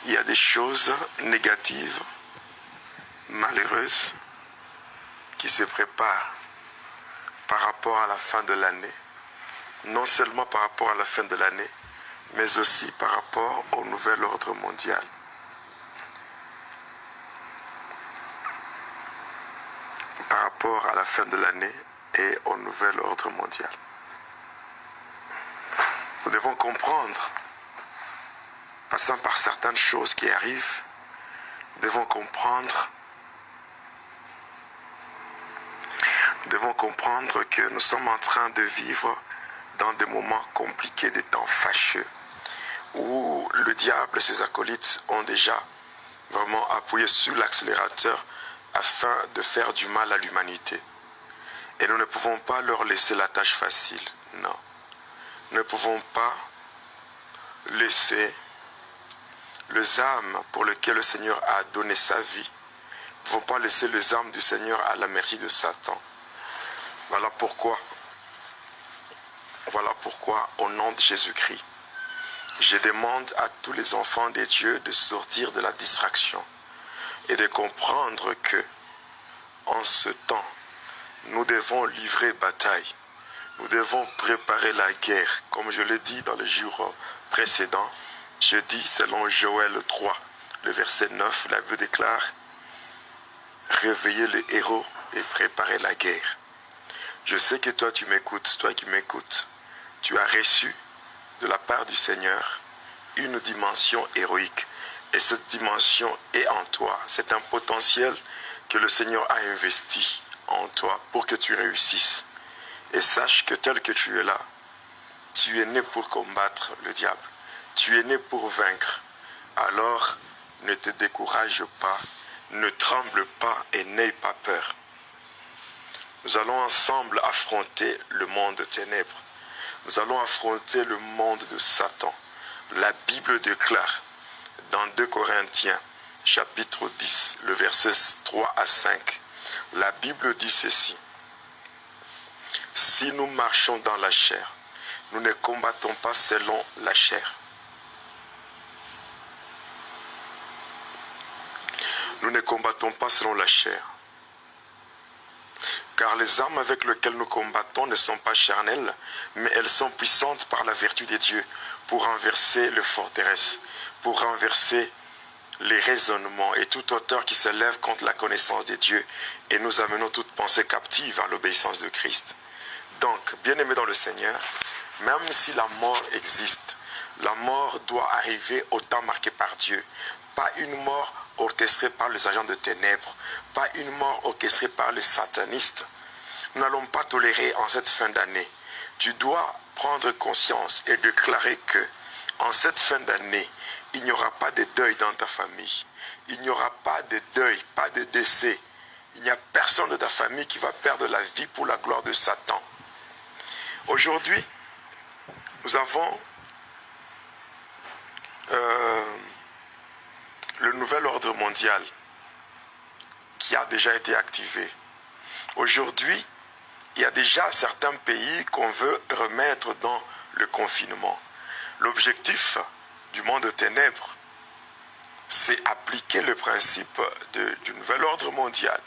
il y a des choses négatives, malheureuses, qui se préparent par rapport à la fin de l'année. Non seulement par rapport à la fin de l'année, mais aussi par rapport au nouvel ordre mondial. Par rapport à la fin de l'année et au nouvel ordre mondial. Nous devons comprendre, passant par certaines choses qui arrivent, nous devons comprendre que nous sommes en train de vivre dans des moments compliqués, des temps fâcheux, où le diable et ses acolytes ont déjà vraiment appuyé sur l'accélérateur afin de faire du mal à l'humanité. Et nous ne pouvons pas leur laisser la tâche facile, non. Nous ne pouvons pas laisser les âmes pour lesquelles le Seigneur a donné sa vie. Nous ne pouvons pas laisser les âmes du Seigneur à la merci de Satan. Voilà pourquoi, au nom de Jésus-Christ, je demande à tous les enfants de Dieu de sortir de la distraction et de comprendre que, en ce temps, nous devons livrer bataille. Nous devons préparer la guerre. Comme je l'ai dit dans les jours précédents, je dis selon Joël 3, le verset 9, la Bible déclare « Réveillez les héros et préparez la guerre ». Je sais que toi tu m'écoutes, toi qui m'écoutes, tu as reçu de la part du Seigneur une dimension héroïque. Et cette dimension est en toi. C'est un potentiel que le Seigneur a investi en toi pour que tu réussisses. Et sache que tel que tu es là, tu es né pour combattre le diable. Tu es né pour vaincre. Alors, ne te décourage pas, ne tremble pas et n'aie pas peur. Nous allons ensemble affronter le monde de ténèbres. Nous allons affronter le monde de Satan. La Bible déclare dans 2 Corinthiens, chapitre 10, le verset 3 à 5, la Bible dit ceci. Si nous marchons dans la chair, nous ne combattons pas selon la chair. Nous ne combattons pas selon la chair. Car les armes avec lesquelles nous combattons ne sont pas charnelles, mais elles sont puissantes par la vertu de Dieu pour renverser les forteresses, pour renverser les raisonnements et toute hauteur qui s'élève contre la connaissance de Dieu. Et nous amenons toute pensée captive à l'obéissance de Christ. Donc, bien-aimés dans le Seigneur, même si la mort existe, la mort doit arriver au temps marqué par Dieu. Pas une mort orchestrée par les agents de ténèbres, pas une mort orchestrée par les satanistes. Nous n'allons pas tolérer en cette fin d'année. Tu dois prendre conscience et déclarer que en cette fin d'année, il n'y aura pas de deuil dans ta famille. Il n'y aura pas de deuil, pas de décès. Il n'y a personne de ta famille qui va perdre la vie pour la gloire de Satan. Aujourd'hui, nous avons le nouvel ordre mondial qui a déjà été activé. Aujourd'hui, il y a déjà certains pays qu'on veut remettre dans le confinement. L'objectif du monde de ténèbres, c'est appliquer le principe du nouvel ordre mondial.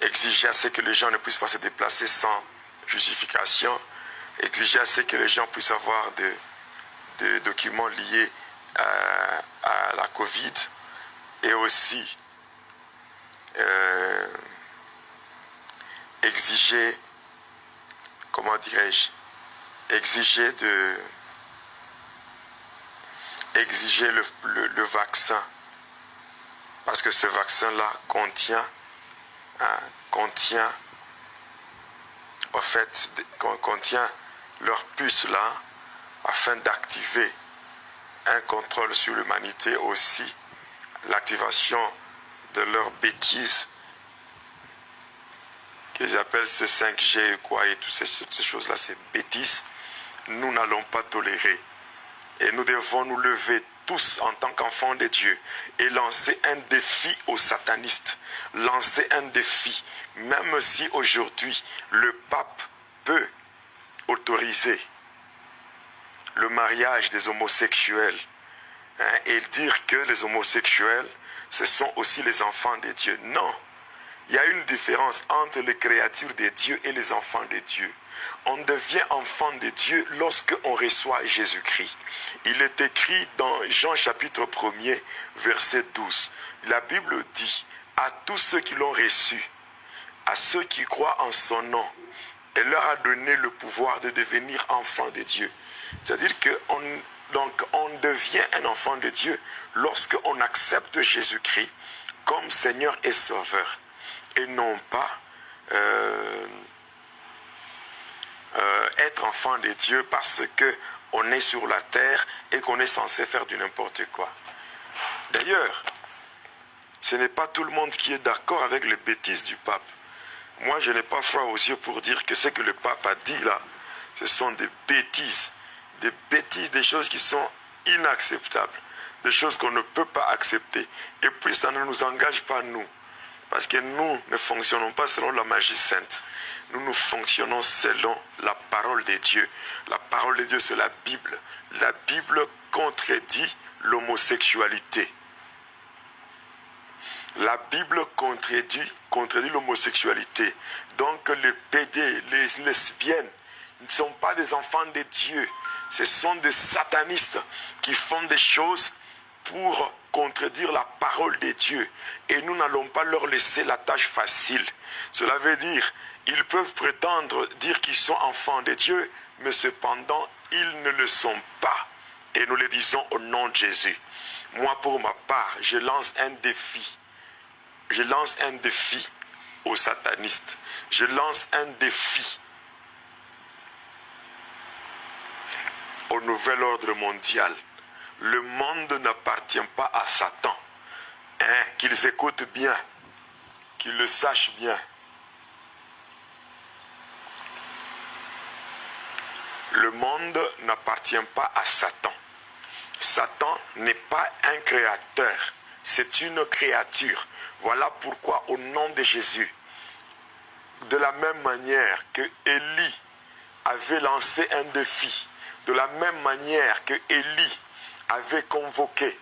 Exiger à ce que les gens ne puissent pas se déplacer sans justification, exiger à ce que les gens puissent avoir des documents liés à la Covid et aussi exiger, comment dirais-je, exiger le vaccin, parce que ce vaccin-là contient leur puce-là afin d'activer un contrôle sur l'humanité, aussi l'activation de leurs bêtises qu'ils appellent ce 5G et quoi, et toutes ces choses-là, ces bêtises, nous n'allons pas tolérer. Et nous devons nous lever tous en tant qu'enfants de Dieu et lancer un défi aux satanistes. Lancer un défi, même si aujourd'hui le pape peut autoriser le mariage des homosexuels, et dire que les homosexuels, ce sont aussi les enfants de Dieu. Non. Il y a une différence entre les créatures de Dieu et les enfants de Dieu. On devient enfant de Dieu lorsque on reçoit Jésus-Christ. Il est écrit dans Jean chapitre 1er, verset 12. La Bible dit, à tous ceux qui l'ont reçu, à ceux qui croient en son nom, elle leur a donné le pouvoir de devenir enfants de Dieu. C'est-à-dire qu'on devient un enfant de Dieu lorsqu'on accepte Jésus-Christ comme Seigneur et Sauveur. Et non pas être enfant de Dieu parce qu'on est sur la terre et qu'on est censé faire du n'importe quoi. D'ailleurs, ce n'est pas tout le monde qui est d'accord avec les bêtises du pape. Moi, je n'ai pas froid aux yeux pour dire que ce que le pape a dit là, ce sont des bêtises, des choses qui sont inacceptables, des choses qu'on ne peut pas accepter. Et puis ça ne nous engage pas nous. Parce que nous ne fonctionnons pas selon la magie sainte. Nous fonctionnons selon la parole de Dieu. La parole de Dieu, c'est la Bible. La Bible contredit l'homosexualité. La Bible contredit l'homosexualité. Donc les pédés, les lesbiennes ne sont pas des enfants de Dieu. Ce sont des satanistes qui font des choses pour contredire la parole de Dieu. Et nous n'allons pas leur laisser la tâche facile. Cela veut dire, ils peuvent prétendre dire qu'ils sont enfants de Dieu, mais cependant, ils ne le sont pas. Et nous le disons au nom de Jésus. Moi, pour ma part, je lance un défi. Je lance un défi aux satanistes. Je lance un défi au nouvel ordre mondial. Le monde n'appartient pas à Satan. Qu'ils écoutent bien, qu'ils le sachent bien. Le monde n'appartient pas à Satan. Satan n'est pas un créateur, c'est une créature. Voilà pourquoi au nom de Jésus, de la même manière que Élie avait lancé un défi, de la même manière que Élie avait convoqué